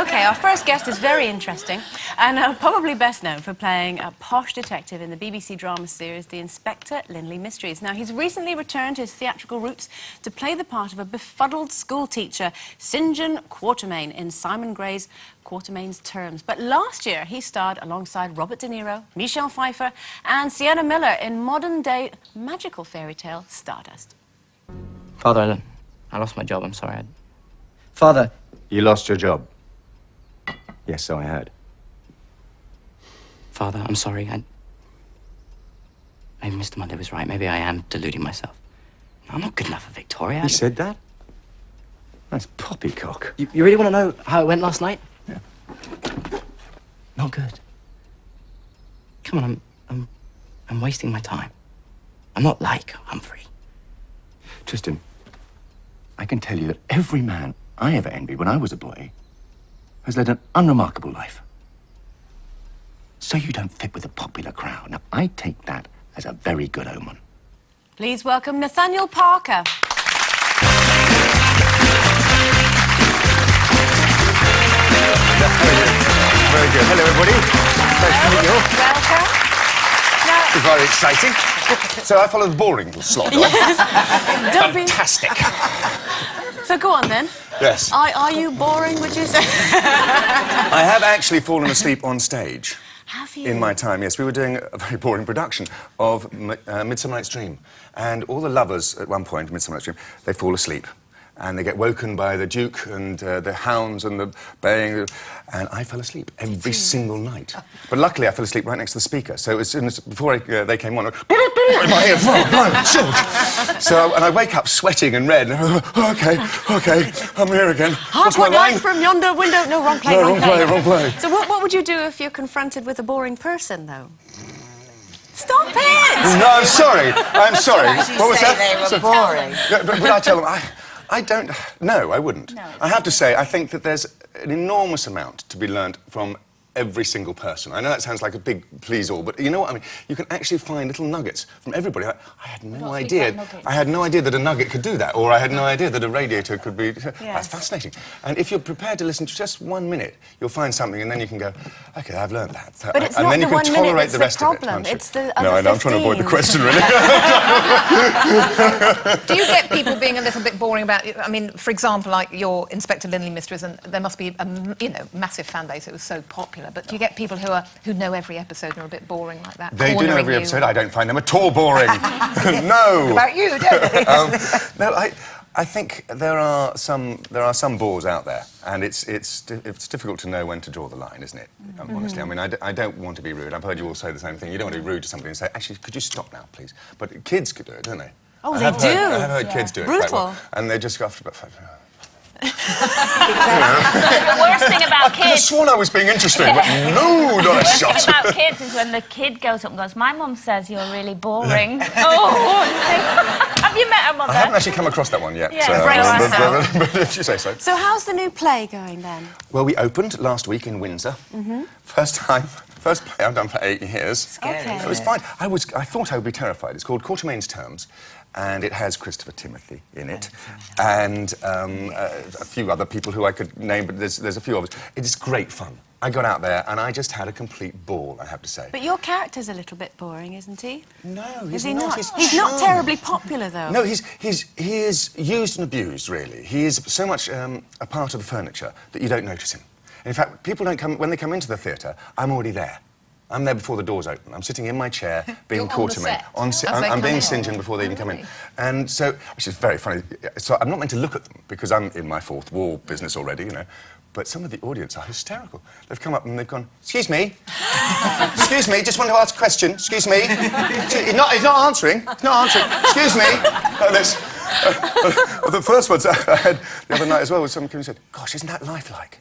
OK, our first guest is very interesting and probably best known for playing a posh detective in the BBC drama series The Inspector Linley Mysteries. Now, he's recently returned to his theatrical roots to play the part of a befuddled school teacher, St. John Quatermain, in Simon Gray's Quatermain's Terms. But last year, he starred alongside Robert De Niro, Michelle Pfeiffer and Sienna Miller in modern-day magical fairy tale Stardust. Father, I lost my job, I'm sorry. Father. You lost your job? Yes, so I heard. Father, I'm sorry. Maybe Mr. Monday was right. Maybe I am deluding myself. I'm not good enough for Victoria. He said that? That's poppycock. You really want to know how it went last night? Yeah. Not good. Come on, I'm wasting my time. I'm not like Humphrey. Tristan, I can tell you that every man I ever envied when I was a boy has led an unremarkable life. So you don't fit with the popular crowd. Now, I take that as a very good omen. Please welcome Nathaniel Parker. Very good. Hello, everybody. Nice to meet you all. Welcome. Now, It's very exciting. So I follow the boring slot, do I? don't be... Fantastic. So go on, then. Yes. Are you boring, would you say? I have actually fallen asleep on stage. Have you? In my time, yes. We were doing a very boring production of Midsummer Night's Dream. And all the lovers, at one point, in Midsummer Night's Dream, they fall asleep. And they get woken by the Duke and the hounds and the baying. And I fell asleep every single night. But luckily, I fell asleep right next to the speaker. So as soon as, before they came on, in my ear, so, and I wake up sweating and red. And, OK, I'm here again. What's my line? From yonder window. No, wrong play, no, wrong play. So what would you do if you're confronted with a boring person, though? Stop it! No, I'm sorry. I'm sorry. What was that? They were boring. But would I tell them? I don't... No, I wouldn't. No, I have to say, I think that there's an enormous amount to be learnt from every single person. I know that sounds like a big please-all, but you know what I mean? You can actually find little nuggets from everybody. I had no idea. I had no idea that a nugget could do that, or I had no idea that a radiator could be... That's fascinating. And if you're prepared to listen to just 1 minute, you'll find something, and then you can go, OK, I've learnt that. So, but it's and not then you the can 1 minute tolerate that's the rest the of it. problem. It's the No, I know, I'm trying to avoid the question, really. Do you get people being a little bit boring about it? I mean, for example, like your Inspector Linley Mysteries, and there must be a massive fan base. It was so popular. But do you get people who know every episode and are a bit boring like that? They do know every episode. I don't find them at all boring. No. What about you, don't they? No, I think there are some bores out there, and it's difficult to know when to draw the line, isn't it? Honestly, I mean, I don't want to be rude. I've heard you all say the same thing. You don't want to be rude to somebody and say, actually, could you stop now, please? But kids could do it, don't they? Oh, I they do. I have heard kids do it quite well, Brutal. and they just go after about 5 minutes. The worst thing about I could have kids... sworn I was being interesting, but no, not a The worst shot. thing about kids is when the kid goes up and goes, my mum says you're really boring. Oh, have you met her mother? I haven't actually come across that one yet. Yeah, but if you say so. So how's the new play going, then? Well, we opened last week in Windsor. First play I've done for 8 years. Okay. It was fine. I thought I would be terrified. It's called Quatermain's Terms, and it has Christopher Timothy in it, and a few other people who I could name, but there's a few of us. It is great fun. I got out there and I just had a complete ball, I have to say. But your character's a little bit boring, isn't he? No, Is he's he not. not? He's He's not charming. terribly popular, though. No, he is used and abused, really. He is so much a part of the furniture that you don't notice him. In fact, people don't come... When they come into the theatre, I'm already there. I'm there before the doors open. I'm sitting in my chair, being Quatermain. I'm being St. John before they even come in. And so, which is very funny. So I'm not meant to look at them, because I'm in my fourth wall business already, you know. But some of the audience are hysterical. They've come up and they've gone, excuse me, excuse me, just want to ask a question, excuse me. He's not answering, excuse me. Like this. The first ones I had the other night as well was someone came and said, gosh, isn't that lifelike?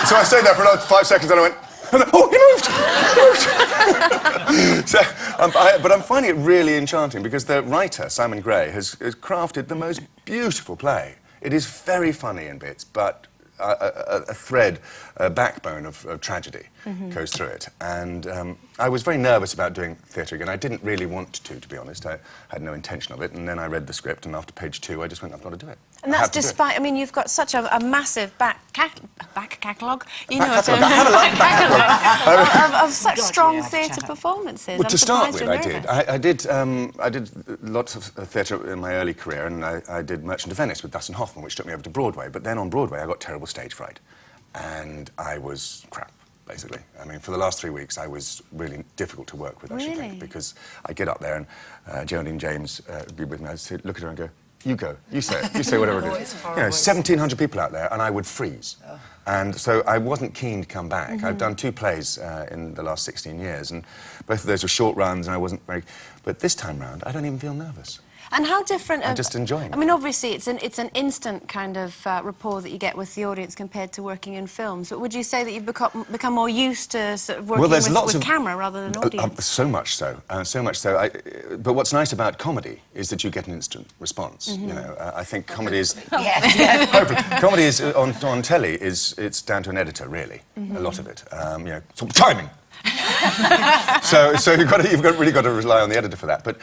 So I stayed there for another 5 seconds and I went, oh, he moved! So, but I'm finding it really enchanting because the writer, Simon Gray, has crafted the most beautiful play. It is very funny in bits, but a thread, a backbone of tragedy goes through it. And I was very nervous about doing theatre again. I didn't really want to be honest. I had no intention of it. And then I read the script, and after page 2, I just went, I've got to do it. And that's despite, I mean, you've got such a massive back catalogue, you know, of such strong theatre performances. Well, to start with, I did lots of theatre in my early career, and I did Merchant of Venice with Dustin Hoffman, which took me over to Broadway. But then on Broadway, I got terrible stage fright, and I was crap, basically. I mean, for the last 3 weeks, I was really difficult to work with, I should think, because I get up there and Geraldine James would be with me. I'd say, look at her and go, you go, you say it, you say whatever it is. You know, 1,700 people out there, and I would freeze. Oh. And so I wasn't keen to come back. I've done 2 plays in the last 16 years, and both of those were short runs, and I wasn't very... But this time round, I don't even feel nervous. And how different... I'm just enjoying it. I mean, obviously, it's an instant kind of rapport that you get with the audience compared to working in films. But would you say that you've become more used to sort of working with camera rather than audience? So much so. So much so. But what's nice about comedy is that you get an instant response. You know, I think comedy is... comedy is, on telly, it's down to an editor, really. A lot of it. You know, sort of timing. so you've really got to rely on the editor for that. But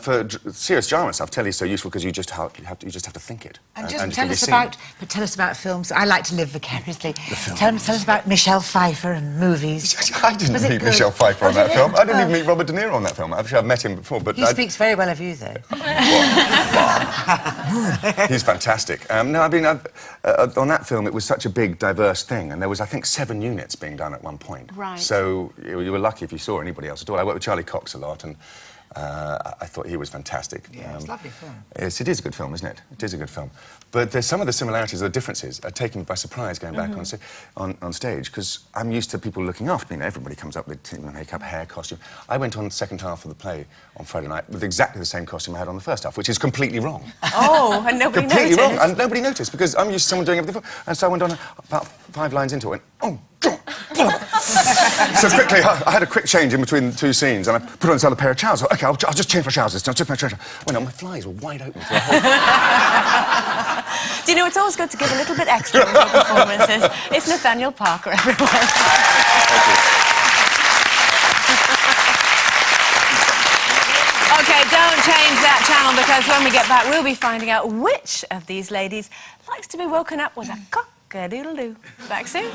for serious drama stuff, telly's so useful because you just have to think it. And tell us about films. I like to live vicariously. Tell us about Michelle Pfeiffer and movies. I didn't meet Michelle Pfeiffer on that film. I didn't even meet Robert De Niro on that film. Actually, I've met him before, but he speaks very well of you, though. He's fantastic. No, I mean, on that film, it was such a big, diverse thing, and there was, I think, 7 units being done at one point. Right. So you were lucky if you saw anybody else at all. I worked with Charlie Cox a lot, and I thought he was fantastage. Yeah, it's a lovely film. Yes, it is a good film, isn't it? It is a good film. But there's some of the similarities or the differences are taken me by surprise going back on stage, because I'm used to people looking after me. You know, everybody comes up with makeup, hair, costume. I went on the second half of the play on Friday night with exactly the same costume I had on the first half, which is completely wrong. Oh, and nobody completely noticed? Wrong, and nobody noticed, because I'm used to someone doing everything. And so I went on about 5 lines into it, and oh, God. So quickly, I had a quick change in between 2 scenes, and I put on this other pair of trousers. OK, I'll just change my trousers. I'll just my trousers. Well, no, my flies were wide open for the whole... Do you know, it's always good to give a little bit extra with your performances. It's Nathaniel Parker, everyone. OK, don't change that channel, because when we get back, we'll be finding out which of these ladies likes to be woken up with a cock-a-doodle-doo. Back soon.